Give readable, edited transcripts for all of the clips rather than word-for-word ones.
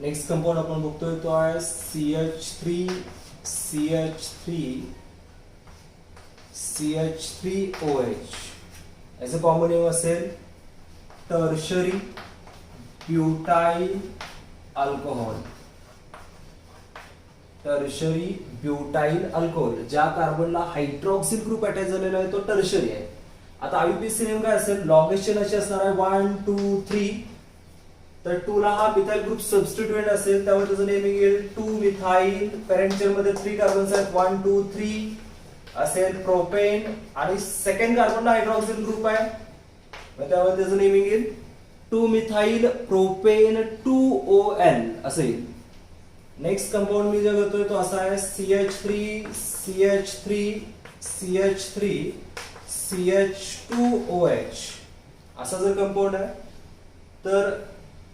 Next compound आपण बघतोय तो आहे CH3OH. याचं कॉमन नेम असेल tertiary butyl alcohol. Tertiary butyl alcohol. ज्या कार्बनला हायड्रॉक्सिल ग्रुप अटॅच झालेला आहे तो टर्शरी आहे. आता आययुपीएसी नेम काय असेल, लॉगेशन अशी असणार आहे 1 2 3. तर 2 ला हा मिथाइल ग्रुप सबस्टिट्यूएंट असेल त्यामुळे त्याचं नेमिंग येईल 2 मिथाइल. पॅरेंटल मध्ये 3 कार्बन्स आहेत 1 2 3 असेल प्रोपेन आणि सेकंड कार्बनला हायड्रॉक्सिल ग्रुप आहे त्यामुळे त्याचं नेमिंग येईल 2 मिथाइल प्रोपेन 2ON असेल. नेक्स्ट कंपाऊंड मी जे करतोय तो असा आहे CH3CH3CH2OH. असा जर कंपाऊंड आहे तर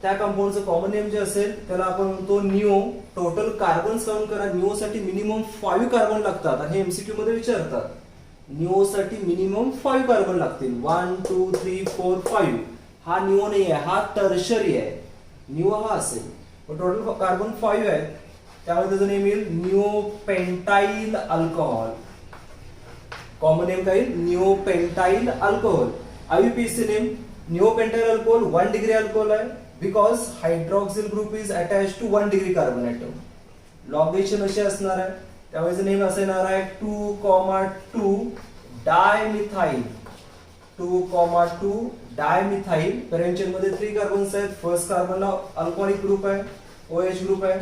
त्या कंपाऊंडचं कॉमन नेम जे असेल त्याला आपण म्हणतो निओ. टोटल कार्बन काउंट करा. निओ साठी मिनिमम 5 कार्बन लागतात आणि हे एमसीक्यू मध्ये विचारतात. निओ साठी मिनिमम 5 कार्बन लागतील 1 2 3 4 5. हा निओ नाही आहे, हा टर्शरी आहे. निओ हा असेल टोटल कार्बन 5 आहेत त्यामुळे त्याचं नेम येईल निओपेंटाइल अल्कोहोल. कॉमन नेम काय येईल neopentyl alcohol. IUPAC name neopentyl alcohol 1 degree alcohol आहे because hydroxyl group is attach to 1 degree carbon atom. लॉगेशन अशी असणार आहे त्यामुळे नेम असं येणार आहे 2,2 डायमिथाइल. 2,2 डायमिथाइल. पॅरेंटल मध्ये 3 कार्बन्स आहेत. फर्स्ट कार्बनला अल्कोहॉलिक ग्रुप आहे OH ग्रुप आहे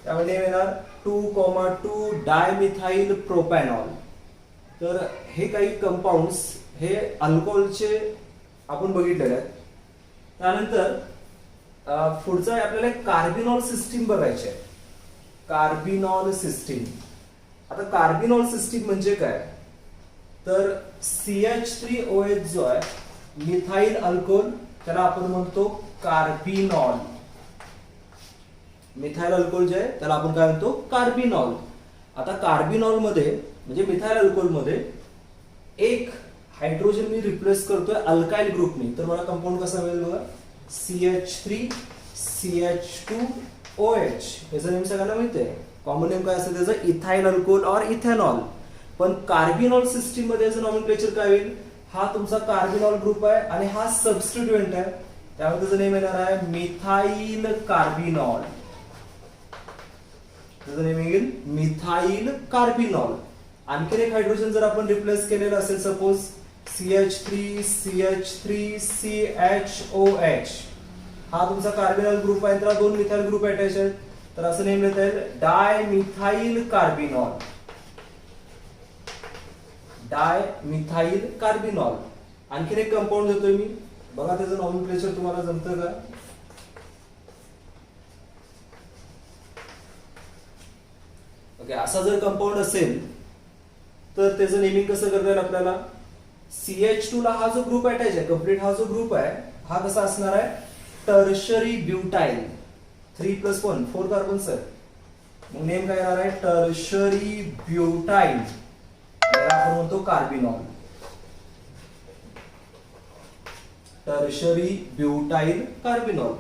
त्यामुळे नेम येणार 2,2 डायमिथाइल प्रोपॅनॉल. तर हे काही कंपाऊंड्स हे अल्कोहोलचे आपण बघितलेले आहेत. त्यानंतर पुढचं आपल्याला कार्बिनॉल सिस्टीम बघायची आहे. Carbinol system. आता कार्बिनॉल सिस्टीम म्हणजे काय तर CH3OH जो आहे मिथाइल अल्कोहोल त्याला आपण म्हणतो कार्बिनॉल. मिथाइल अल्कोहोल जे आहे त्याला आपण काय म्हणतो कार्बिनॉल. आता कार्बिनॉल मध्ये म्हणजे मिथाइल अल्कोहोल मध्ये एक हायड्रोजन मी रिप्लेस करतोय अल्काइल ग्रुपनी. तर मला कंपाऊंड कसा मिळेल बघा CH3CH2OH. याचं नेम सगळ्यांना माहिती आहे. कॉमन नेम काय असेल त्याचं इथाइल अल्कोहोल और इथेनॉल. पण कार्बिनॉल सिस्टीम मध्ये याचं नॉमेनक्लेचर काय होईल, हा तुमचा कार्बिनॉल ग्रुप आहे आणि हा सबस्टिट्यूएंट आहे त्यामुळे त्याचं नेम येणार आहे मिथाइल कार्बिनॉल. त्याचं नेम येईल मिथाइल कार्बिनॉल. आणखीन एक हायड्रोजन जर आपण रिप्लेस केलेला असेल सपोज CH3CH3CHOH. हा तुमचा कार्बिनॉल ग्रुप आहे त्याला 2 मिथाइल ग्रुप अटॅच आहेत तर असं नेम लिहिता येईल डायमिथाइल कार्बिनॉल. Dimethyl carbinol. आणखीन एक कंपाऊंड देतोय मी बघा त्याचं नॉमेनक्लेचर तुम्हाला जमतं का. ओके असा जर कंपाऊंड असेल तर त्याचं नेमिंग कसं करता येईल आपल्याला. CH2 ला हा जो ग्रुप अटॅच आहे कंप्लीट हा जो ग्रुप आहे हा कसा असणार आहे टर्शरी ब्युटाइल. 3+1 4 कार्बन्स आहेत मग नेम काय येणार आहे टर्शरी ब्युटाइल. याला आपण म्हणतो कार्बिनॉल. Tertiary butyl carbinol.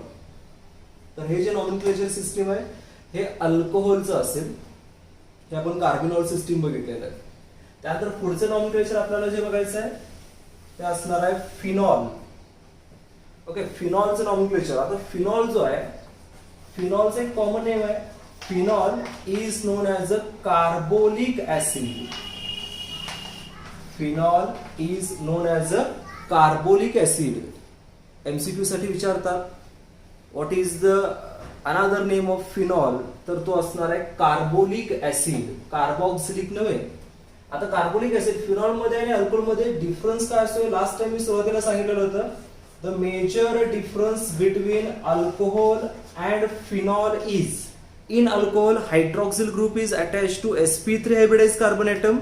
तर हे जे नॉमेनक्लेचर सिस्टीम आहे हे अल्कोहोलचं असेल. हे आपण कार्बिनॉल सिस्टीम बघितलेलं आहे. त्यानंतर पुढचं नॉमेनक्लेचर आपल्याला जे बघायचं आहे ते असणार आहे फिनॉल. ओके फिनॉलचं नॉमेनक्लेचर. आता फिनॉल जो आहे फिनॉलचं एक कॉमन नेम आहे. Phenol is known as a carbolic acid. Phenol is known as a carbolic acid. MCQ साठी विचारतात what is the another name of phenol तर तो असणार आहे कार्बोलिक ऍसिड. कार्बोक्सिलिक नव्हे. आता कार्बोलिक ऍसिड फिनॉल मध्ये आणि अल्कोहोल मध्ये डिफरन्स काय असतो लास्ट टाइम मी सुरुवातीला सांगितलेलं होतं. The major difference between alcohol and phenol is in alcohol hydroxyl group is attached to sp3 hybridized carbon atom,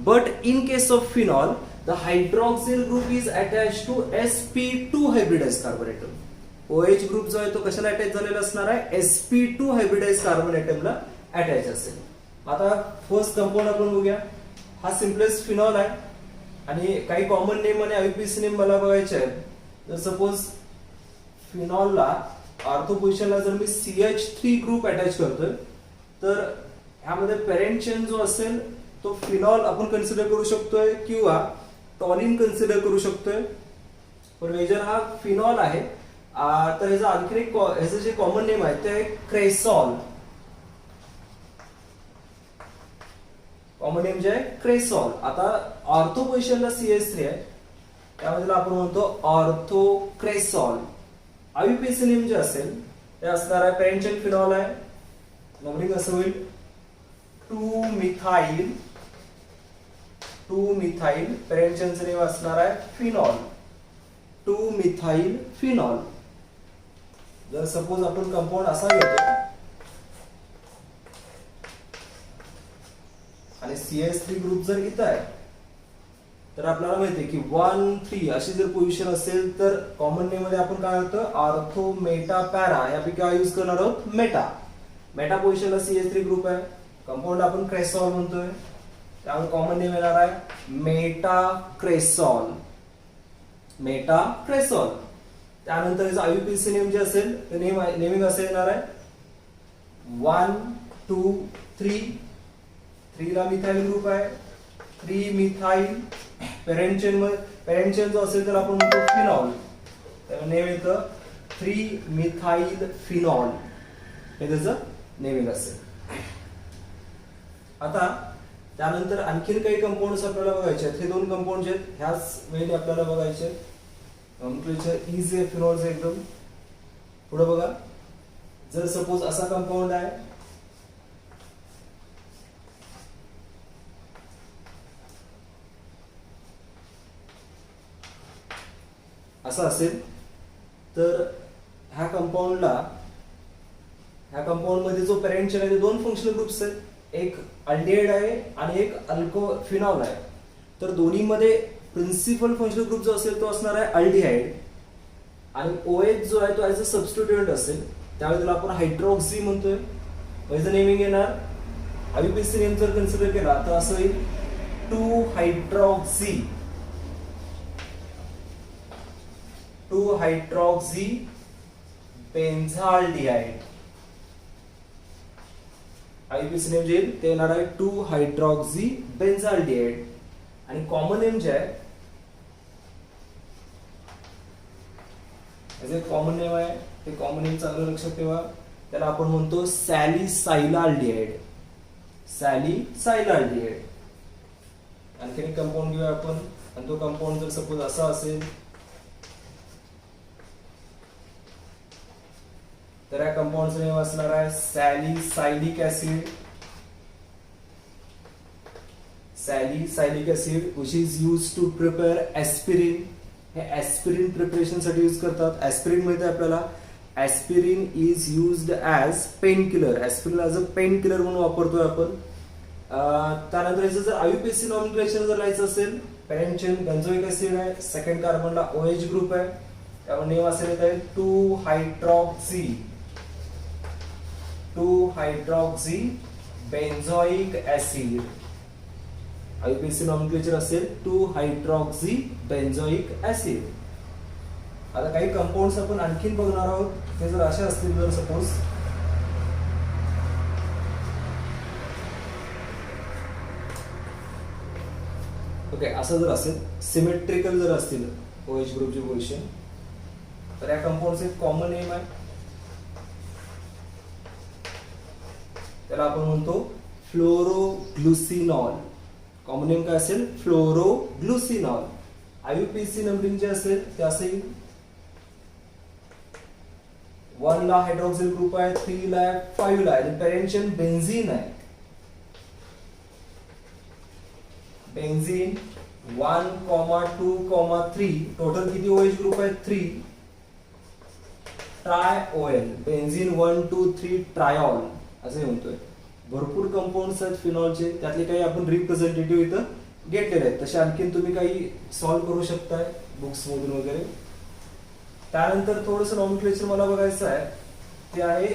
but in case of phenol the hydroxyl group is attached to sp2 hybridized carbon atom. OH group जो आहे तो कशाला attach झालेला असणार आहे sp2 hybridised carbon ॲटमला attach असेल. आता first compound आपण बघूया. हा सिम्पलेस्ट फिनॉल आहे आणि काही कॉमन नेम आणि आययुपीएसी नेम मला बघायचे आहेत. तर सपोज फिनॉलला ऑर्थो पोझिशनला जर मी CH3 ग्रुप अटॅच करतोय तर ह्यामध्ये पॅरेंट चेन जो असेल तो फिनॉल आपण कन्सिडर करू शकतोय किंवा टॉलिन कन्सिडर करू शकतोय, पण मेजर हा फिनॉल आहे. तर ह्याचा आणखी एक ह्याचं जे कॉमन नेम आहे ते आहे क्रेसॉल. कॉमन नेम जे आहे क्रेसॉल. आता ऑर्थो पोझिशनला CH3 आहे त्यामध्ये आपण म्हणतो ऑर्थो क्रेसॉल. IUPAC नेम जे असेल ते असणार आहे पॅरेंट चेन फिनॉल आहे, नंबरिंग असं होईल 2-मिथाइल. पॅरेंट चेनचं नेम असणार आहे फिनॉल, 2-मिथाइल फिनॉल. जर सपोज आपण कंपाऊंड असा घेतो आणि CH3 ग्रुप जर इथं आहे तर आपल्याला माहिती आहे की 1-3 अशी जर पोझिशन असेल तर कॉमन नेम मध्ये आपण काय होतं ऑर्थो मेटा पॅरा यापैकी काय यूज करणार आहोत मेटा पोझिशनला CH3 ग्रुप आहे, कंपाऊंड आपण क्रेसॉल म्हणतोय त्यामुळे कॉमन नेम येणार आहे मेटा क्रेसॉल. त्यानंतर IUPAC नेम जे असेल ते नेमिंग असं येणार आहे 1-2-3. 3 ला मिथाइल ग्रुप आहे, 3-मिथाइल. पॅरेंट चेन जो असेल तर आपण म्हणतो फिनॉल, त्यामुळे नेम येतं 3-मिथाइल फिनॉल, हे त्याचं नेमिंग असेल. आता त्यानंतर आणखीन काही कंपाऊंड्स आपल्याला बघायचे आहेत. हे 2 कंपाऊंड जे आहेत ह्याच वेळी आपल्याला बघायचे. इझी आहे फिनॉलचं एकदम. पुढे बघा, जर सपोज असा कंपाऊंड आहे असा असेल तर ह्या कंपाऊंड मध्ये जो पॅरेंट चेन आहे ते 2 फंक्शनल ग्रुप्स आहेत, एक अल्डिहाइड आहे आणि एक फिनॉल आहे. तर दोन्हीमध्ये प्रिन्सिपल फंक्शनल ग्रुप जो असेल तो असणार आहे अल्डिहाइड आणि OH जो आहे तो ऍज अ सबस्टिट्यूएंट असेल त्यावेळी त्याला आपण हायड्रॉक्सी म्हणतोय. याचं नेमिंग येणार IUPAC नेम जर कन्सिडर केला तर असं होईल 2-हायड्रॉक्सी बेन्झाल्डिहाइड. IUPAC नेम जे येईल ते येणार आहे 2-हायड्रॉक्सी बेन्झाल्डिहाइड. आणि कॉमन नेम जे आहे कॉमन नेम आहे ते कॉमन नेम चांगलं लक्षात ठेवा, त्याला आपण म्हणतो सॅलिसाइलाल्डिहाइड. आणखी एक कंपाऊंड घेऊया आपण, आणि तो कंपाऊंड जर सपोज असा असेल तर या कंपाऊंडचं नेम असणार आहे सॅलिसाइलिक acid which is used to prepare aspirin. हे ऍस्पिरिन प्रिपरेशन साठी यूज करतात. ऍस्पिरिन माहिती आहे आपल्याला, aspirin is used as painkiller. Aspirin as a painkiller म्हणून वापरतोय आपण. त्यानंतर याचं जर IUPAC नॉमेनक्लेचर जर लिहायचं असेल, पॅरेंट चेन बेन्झोइक ऍसिड आहे, सेकंड कार्बनला OH ग्रुप आहे, त्यामुळे नेम असेल येत आहे 2-हायड्रॉक्सी बेन्झोइक ऍसिड. IUPAC नॉमेनक्लेचर असेल 2-हायड्रॉक्सी बेन्झोइक ऍसिड. आता काही कंपाऊंड्स आपण आणखीन बघणार आहोत. ते जर असे असतील जर सपोज ओके असं जर असेल सिमेट्रिकल जर असतील OH ग्रुपची पोझिशन तर या कंपाऊंडचं एक कॉमन नेम आहे, त्याला आपण म्हणतो फ्लोरोग्लुसिनॉल. कॉमन नेम काय असेल फ्लोरोग्लुसिनॉल. IUPAC नंबरिंग जे असेल ते असेल 1 ला हायड्रॉक्सिल ग्रुप आहे, 3 ला आहे, 5 ला आहे. पॅरेंट चेन बेन्झीन आहे. बेन्झीन 1, 2, 3 टोटल किती OH ग्रुप आहे 3. ट्रायओएल बेन्झीन 1, 2, 3 ट्रायऑल असे म्हणतोय. भरपूर कंपाऊंड्स आहेत फिनॉलचे, त्यातले काही आपण रिप्रेझेंटेटिव्ह इथं घेतलेले आहेत. तसे आणखीन तुम्ही काही सॉल्व्ह करू शकताय बुक्स मधून वगैरे. त्यानंतर थोडंसं नॉमेनक्लेचर मला बघायचं आहे, ते आहे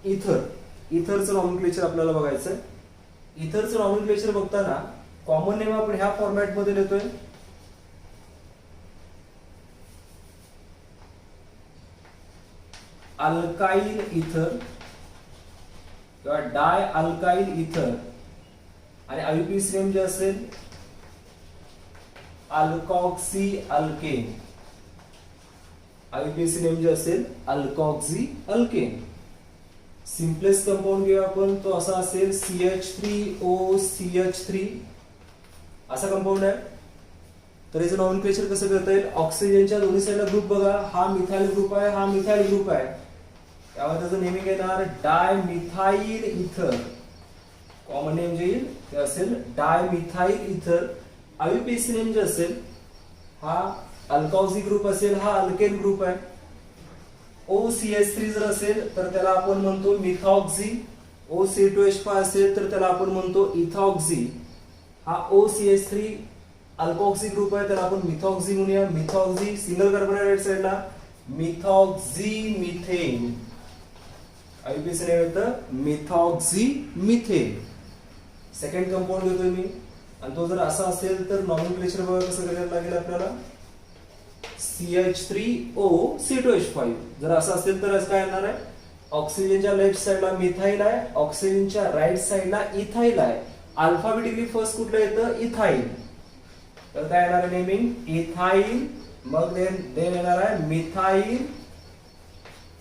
इथरचं नॉमेनक्लेचर आपल्याला बघायचं आहे. इथरचं नॉमेनक्लेचर बघताना कॉमन नेम आपण ह्या फॉर्मॅट मध्ये लिहितोय अल्काइल इथर किंवा डाय अल्काइल इथर आणि आययुपीएसी नेम जे असेल अल्कॉक्सी अल्केन. आययुपीएसी नेम जे असेल अल्कॉक्सी अल्केन. सिम्पलेस्ट कंपाऊंड घेऊया आपण, तो असा असेल CH3OCH3 असा कंपाऊंड आहे. तर याचं नॉमेनक्लेचर कसं करता येईल, ऑक्सिजनच्या दोन्ही साईडला ग्रुप बघा, हा मिथाइल ग्रुप आहे, हा मिथाइल ग्रुप आहे, त्यामुळे त्याचं नेमिंग येणार डायमिथाइल इथर. कॉमन नेम जे येईल ते असेल डायमिथाइल इथर. आययुपीएसी नेम जे असेल हा अल्कॉक्सी ग्रुप असेल, हा अल्केन ग्रुप आहे. OCH3 जर असेल तर त्याला आपण म्हणतो मिथॉक्सी. OC2H5 असेल तर त्याला आपण म्हणतो इथॉक्सी. हा OCH3 अल्कॉक्सी ग्रुप आहे, त्याला आपण मिथॉक्सी म्हणूया. मिथॉक्सी सिंगल कार्बन आहे राईट साइडला, मिथॉक्सी मिथेन. आययुपीएसी नेम येतं मिथॉक्सी मिथेन. सेकंड कंपाऊंड घेतोय मी, आणि तो जर असा असेल तर नॉमेनक्लेचर बघा कसं करायला लागेल आपल्याला. CH3OC2H5 जर असं असेल तर काय येणार आहे, ऑक्सिजनच्या लेफ्ट साइडला मिथाइल आहे, ऑक्सिजनच्या राईट साइडला इथाइल आहे. अल्फाबेटिकली फर्स्ट कुठलं येतं, इथाइल. तर काय येणार आहे नेमिंग इथाइल, मग देन येणार आहे मिथाइल.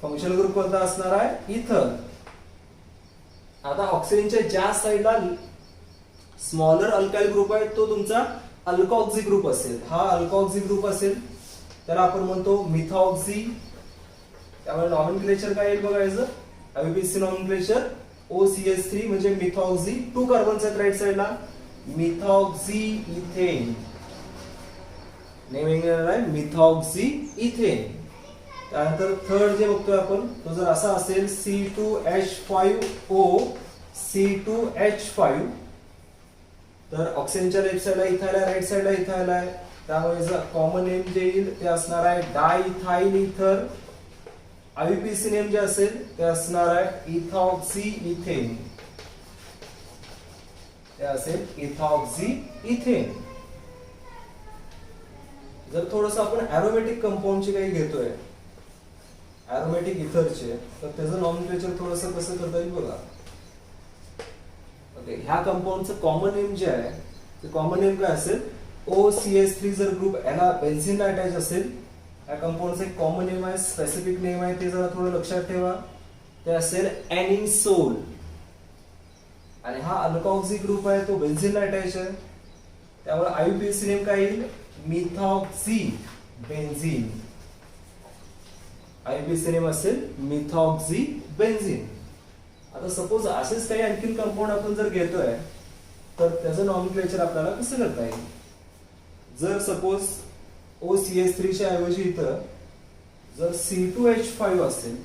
फंक्शनल ग्रुप कोणता असणार आहे, इथर. आता ऑक्सिजनच्या ज्या साइडला स्मॉलर अल्काइल ग्रुप आहे तो तुमचा अल्कॉक्सी ग्रुप असेल. हा अल्कॉक्सी ग्रुप असेल, त्याला आपण म्हणतो मिथॉक्सी. त्यामुळे नॉमेनक्लेचर काय येईल बघायचं, आययुपीएसी नॉमेनक्लेचर OCH3 म्हणजे मिथॉक्सी. 2 कार्बन्स आहेत राईट साइडला, मिथॉक्सी इथेन. नेमिंग आहे मिथॉक्सी इथेन. त्यानंतर थर्ड जे बघतोय आपण, तो जर असा असेल C2H5O C2H5, तर ऑक्सिजनच्या लेफ्ट साइडला इथाइल आहे, राईट साइडला इथाइल आहे, त्यामुळे कॉमन नेम जे येईल ते असणार आहे डायइथाइल इथर. आययुपीएसी नेम जे असेल ते असणार आहे इथॉक्सी इथेन. ते असेल इथॉक्सी इथेन. जर थोडस आपण एरोमॅटिक कंपाऊंडचे काही घेतोय, एरोमॅटिक इथरचे, तर त्याचं नॉमेनक्लेचर थोडस कसं करता येईल बघा. ओके, ह्या कंपाऊंडचं कॉमन नेम जे आहे ते कॉमन नेम काय असेल, OCH3 जर ग्रुप याला बेन्झीनला अटॅच असेल, या कंपाऊंडचं एक कॉमन नेम आहे, स्पेसिफिक नेम आहे, ते जरा थोडं लक्षात ठेवा. ते असेल एनिसोल. आणि हा अल्कॉक्सी ग्रुप आहे तो बेन्झीनला अटॅच आहे, त्यामुळे आययुपीएसी नेम काय येईल, मिथॉक्सी बेन्झीन. आययुपीएसी नेम असेल मिथॉक्सी बेन्झीन. आता सपोज असेच काही आणखीन कंपाऊंड आपण जर घेतोय तर त्याचं नॉमेनक्लेचर आपल्याला कसं करता येईल. जर सपोज OCH3 च्या ऐवजी इथं जर C2H5 असेल,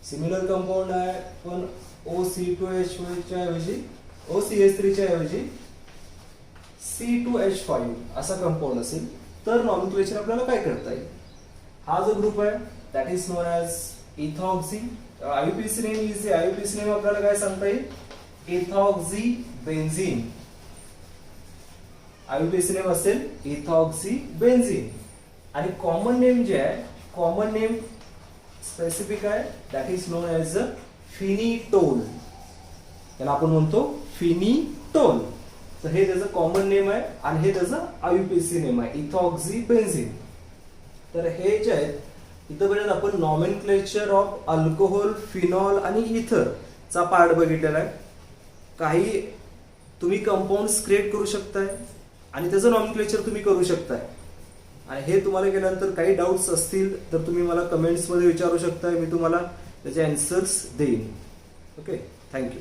सिमिलर कंपाऊंड आहे पण OC2H5 च्या ऐवजी OCH3 च्या ऐवजी C2H5 असा कंपाऊंड असेल तर नॉमेनक्लेचर आपल्याला काय करता येईल. हा जो ग्रुप आहे that is known as ethoxy. IUPAC name is IUPAC name आपल्याला काय सांगता येईल, इथॉक्सी बेन्झीन. आययुपीएसी नेम असेल इथॉक्सी बेन्झीन. आणि कॉमन नेम जे आहे, कॉमन नेम स्पेसिफिक आहे, that is known as phenetole. त्याला आपण म्हणतो फिनिटोल. तर हे त्याचं कॉमन नेम आहे आणि हे त्याचं आययुपीएसी नेम आहे इथॉक्सी बेन्झीन. तर हे जे आहेत इथपर्यंत आपण नॉमेनक्लेचर ऑफ अल्कोहोल, फिनॉल आणि इथर चा पार्ट बघितलेला आहे. काही तुम्ही कंपाऊंड्स क्रिएट करू शकताय आणि त्याचं नॉमेनक्लेचर तुम्ही करू शकताय. आणि हे तुम्हाला केल्यानंतर काही डाऊट्स असतील तर तुम्ही मला कमेंट्स मध्ये विचारू शकताय, मी तुम्हाला त्याचे आन्सर्स देईन. Okay, thank you.